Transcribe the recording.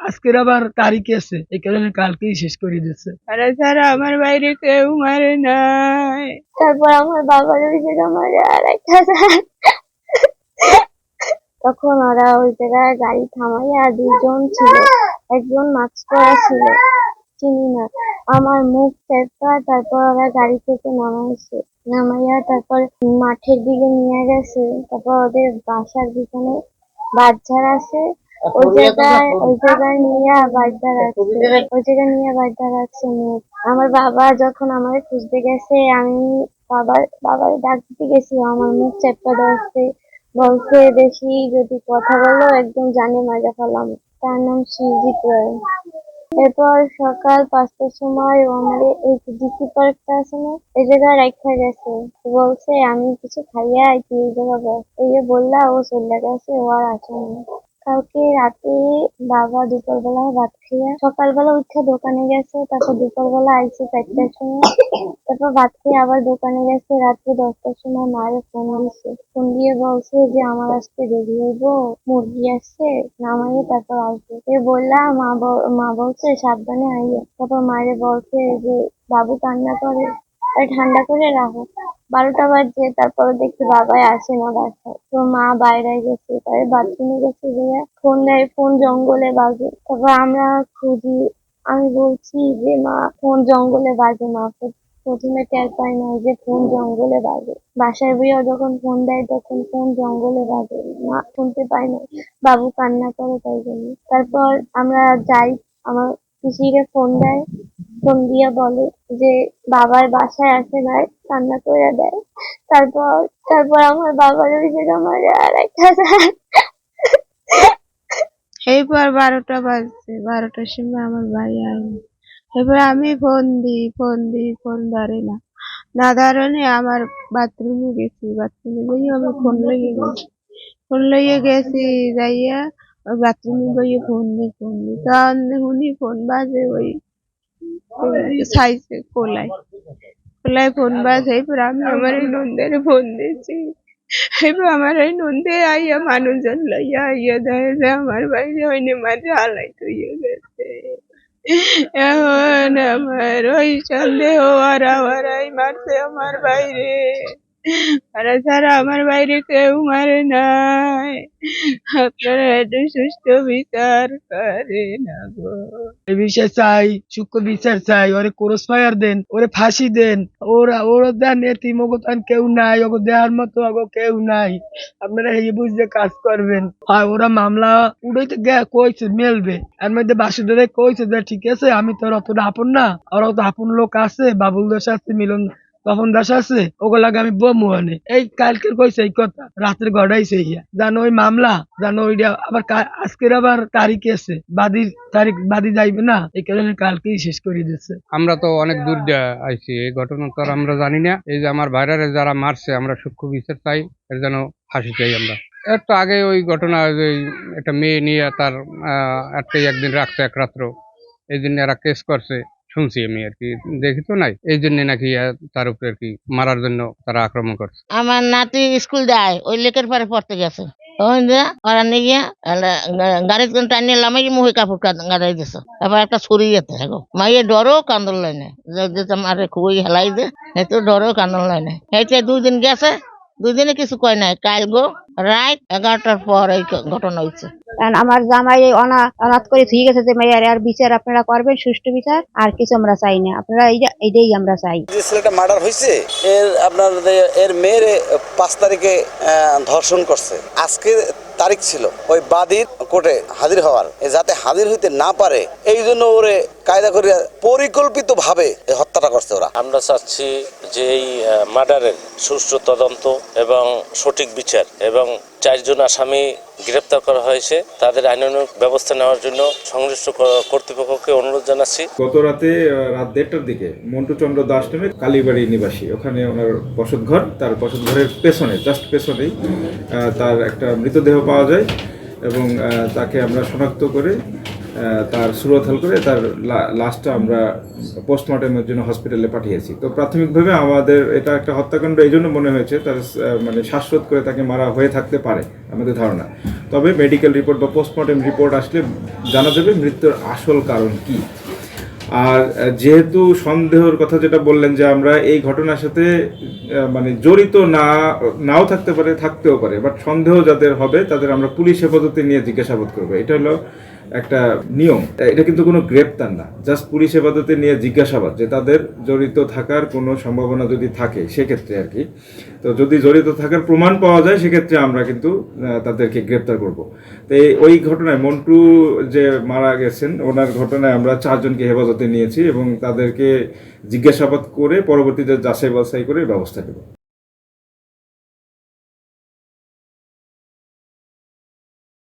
আজকের আবার তারিখ আছে, এই কারণে কালকেই শেষ করে দিচ্ছে। আরে স্যার, আমার বাইরে কেউ মারে নাই। তারপর আমার বাবার ওই জায়গা মারে আর একটা তখন ওরা ওই জায়গায় গাড়ি থামাইয়া দুজন ছিল, একজন মাস্ক পরা ছিল, চিনি না। আমার মুখ চেপা, তারপর ওরা গাড়ি থেকে নামাইয়া তারপর মাঠের দিকে নিয়ে গেছে। তারপর ওদের বাসার পিছনে বাজার আছে, ওই জায়গায় নিয়ে বাজার রাখছে মুখ। আমার বাবা যখন আমার খুঁজতে গেছে, আমি বাবার ডাক দিতে গেছি, আমার মুখ চেপা ধরছে, বলছে বেশি যদি কথা বলো একদম জানে মাজা ফেলাম। তার নাম শিবজিৎ রায়। এরপর সকাল 5টার সময় ও আমারে এই ডিসি পার্কটা আছে না, এই জায়গায় রাখা গেছে। বলছে আমি কিছু খাইয়া আইছি, এই জায়গা বস। এই যে বললা ও চলে গেছে, ও আর আসেনি। কালকে রাতে বাবা দুপুরবেলা ভাত খাইয়া সকালবেলা উঠে দোকানে গেছে, তারপর দুপুরবেলা আইছে 4টার সময়, তারপর ভাত খেয়ে আবার দোকানে গেছে। রাত্রে 10টার সময় মায়ের ফোন দিয়ে বলছে যে আমার আজকে দেরি হইব, মুরগি আসছে, নামাইয়ে তারপর আসবে। বললাম, মা বলছে সাবধানে আইয়ে। তারপর মায়ের বলছে যে বাবু কান্না করে, ঠান্ডা করে রাখো। 12টা বাজছে, তারপর দেখছি বাবাই আসে না বাসায়। তো মা বাইরে গেছে, তাই বাথরুমে গেছে, গিয়ে ফোন দেয়, ফোন জঙ্গলে বাজে। তারপর আমরা খুঁজি, আমি বলছি যে মা ফোন জঙ্গলে বাজে। মা প্রথমে টের পায় না যে ফোন জঙ্গলে বাজে। বাসায় বইয়া যখন ফোন দেয় তখন ফোন জঙ্গলে বাজে, মা শুনতে পায় না, বাবু কান্না করে তাই জন্য। তারপর আমরা যাই, আমার পিসিকে ফোন দেয়, ফোন দিয়ে বলে যে বাবার বাসায় আসে নাই, কান্না করে দেয়। তারপর তারপর আমার বাবার ওই জায়গা মারে আর একটা এইবার 12টা বাজছে, 12টার সময় আমার ভাই আইনি। এবার আমি ফোন ধরে না ধরনে আমার বাথরুমে গেছি, বাথরুমে গিয়ে আমি ফোন লইয়ে গেছি যাইয়া বাথরুমে গিয়ে ফোন দি তখন উনি ফোন বাজে, ওই সাইজে কোলায় ফোন বাজে। এরপর আমি আমার এই নন্দের ফোন দিয়েছি। এবার আমার এই নন্দে আইয়া মানুষজন লইয়া আইয়া দেয় যে আমার বাইরে হইনে মাঝে হালাই থইয়া গেছে। এখন আমার ওই সন্দেহ হারাই মারছে আমার বাইরে, আর ছাড়া আমার বাইরে কেউ মারে নাই। আপনারা একটু সুস্থ বিচার করে না গো। এই বিষয় চাই, সূক্ষ্ম বিচার চাই, ওরে ক্রস ফায়ার দেন, ওরে ফাঁসি দেন। ওরা দেন, এতিম অগতান কেউ নাই, ওগো দেওয়ার মতো ওগো কেউ নাই। আপনারা এই বুঝে কাজ করবেন। আর ওরা মামলা উড়াইতে কইছে মেলবে, এর মধ্যে বাসুদেবে কইছে যে ঠিক আছে, আমি তোর অতটা আপন না, আর অত আপন লোক আছে, বাবুল দাস আছে, মিলন তপন দাস আছে, ওগুলাকে আমি বমু আনে। এই কালকের কইছে এই কথা, রাত্রে গড়াইছে ইয়া জানো ওই মামলা, জানো ওইটা আবার আজকের আবার তারিখ আছে, বাদী যাইবে না, এই কারণে কালকেই শেষ করে দিচ্ছে। আমরা তো অনেক দূর আইছি, এই ঘটনা তো আর আমরা জানি না। এই যে আমার ভাইরারে যারা মারছে, আমরা সূক্ষ্ম বিচার চাই, এর যেন ফাঁসি চাই আমরা। এর তো আগে ওই ঘটনা, একটা মেয়ে নিয়ে তার একদিন রাখছে এক রাত্র, এই জন্য এরা কেস করছে শুনছি আমি আর কি, দেখি তো নাই, এই জন্য নাকি তার উপরে আর কি মারার জন্য তারা আক্রমণ করছে। আমার নাতি স্কুল যায়, ওই লেকের পারে পড়তে গেছে, ওরা নিয়ে গাড়ি টানিয়ে লামাই মুহে কাপড় গাড়াই দিছে। তারপর একটা ছুরি যেতে হ্যাঁ, মাইয়ে ডরও কান্দন লাইনে মারে খুবই হেলাই দে, হেতু ডরও কান্দন লাইনে। হেঁটে 2 দিন গেছে, 2 দিনে কিছু কয় নাই। কাল গো রাত 11টার পর এই ঘটনা হয়েছে। আমার জামাই অনাথ করে থুয়ে গেছে যে মেয়ের, আর বিচার আপনারা করবেন, সুষ্ঠু বিচার, আর কিছু আমরা চাই না। আপনারা এইটাই আমরা চাই। যে ছেলেটা মার্ডার হয়েছে, এর মেয়ের 5 তারিখে ধর্ষণ করছে। আজকে তারিখ ছিল ওই বাদীর কোর্টে হাজির হওয়ার, যাতে হাজির হইতে না পারে এই জন্য ওরে কায়দা করে পরিকল্পিত ভাবে হত্যাটা করছে ওরা। আমরা চাচ্ছি যে এই মার্ডারের সুষ্ঠু তদন্ত এবং সঠিক বিচার, এবং 4 জন আসামি গ্রেপ্তার করা হয়েছে, তাদের আইনানুগ ব্যবস্থা নেওয়ার জন্য সংশ্লিষ্ট কর্তৃপক্ষকে অনুরোধ জানাচ্ছি। গত রাতে রাত 1টার দিকে মন্টু চন্দ্র দাস নামে কালীবাড়ি নিবাসী, ওখানে ওনার বসতঘর, তার বসতঘরের পেছনে জাস্ট পেছনেই তার একটা মৃতদেহ পাওয়া যায়, এবং তাকে আমরা শনাক্ত করে তার সুরতহাল করে তার লাশটা আমরা পোস্টমর্টমের জন্য হসপিটালে পাঠিয়েছি। তো প্রাথমিকভাবে আমাদের এটা একটা হত্যাকাণ্ড এই জন্য মনে হয়েছে, তার মানে শ্বাসরোধ করে তাকে মারা হয়ে থাকতে পারে আমাদের ধারণা। তবে মেডিকেল রিপোর্ট বা পোস্টমর্টম রিপোর্ট আসলে জানা যাবে মৃত্যুর আসল কারণ কি। আর যেহেতু সন্দেহের কথা যেটা বললেন যে আমরা এই ঘটনার সাথে মানে জড়িত নাও থাকতে পারে, থাকতেও পারে, বাট সন্দেহ যাদের হবে তাদের আমরা পুলিশ হেফাজতে নিয়ে জিজ্ঞাসাবাদ করবো। এটা হলো একটা নিয়ম, এটা কিন্তু কোনো গ্রেপ্তার না, জাস্ট পুলিশ হেফাজতে নিয়ে জিজ্ঞাসাবাদ যে তাদের জড়িত থাকার কোনো সম্ভাবনা যদি থাকে সেক্ষেত্রে আর কি। তো যদি জড়িত থাকার প্রমাণ পাওয়া যায় সেক্ষেত্রে আমরা কিন্তু তাদেরকে গ্রেপ্তার করব। তো ওই ঘটনায় মন্টু যে মারা গেছেন ওনার ঘটনায় আমরা 4 জনকে হেফাজতে নিয়েছি এবং তাদেরকে জিজ্ঞাসাবাদ করে পরবর্তীতে যাচাই বাছাই করে ব্যবস্থা নেব।